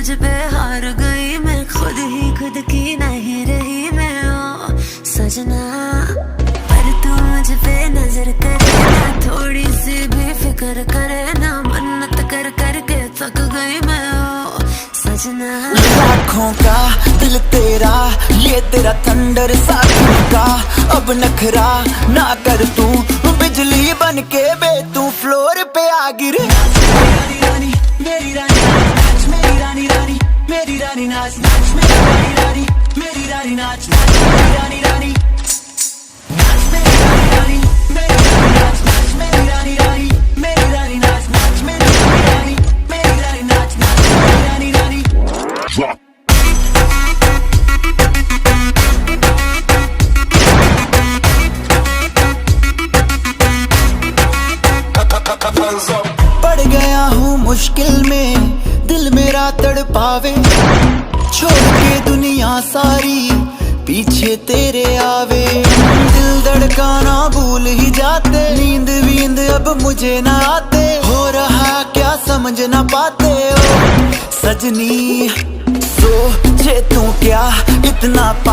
मुझ पे हार गई मैं, खुद ही खुद की नहीं रही मैं ओ सजना। पर तू मुझ पे नजर करे ना, थोड़ी सी भी फिक्र करे ना, मन्नत कर करके थक गई मैं ओ सजना। लाखों का दिल तेरा, ये तेरा थंडर साथों का, अब नखरा ना कर तू, बिजली बन के बे तू फ्लोर पे आ गिरे। मेरी रानी मेरी रानी नाच, मेरी रानी रानी मेरी रानी नाच नाच, मेरी रानी रानी मेरी रानी नाच नाच, मेरी रानी रानी नाच, मेरी रानी रानी मेरी रानी नाच नाच, मेरी रानी रानी मेरी रानी नाच नाच, मेरी रानी रानी मेरी रानी नाच नाच, मेरी रानी रानी। पड़ गया हूँ मुश्किल में, दिल मेरा तड़पावे, छोड़ के दुनिया सारी पीछे तेरे आवे। दिल धड़काना भूल ही जाते, नींद वींद अब मुझे ना आते, हो रहा क्या समझ ना पाते ओ सजनी। सोचे तू क्या इतना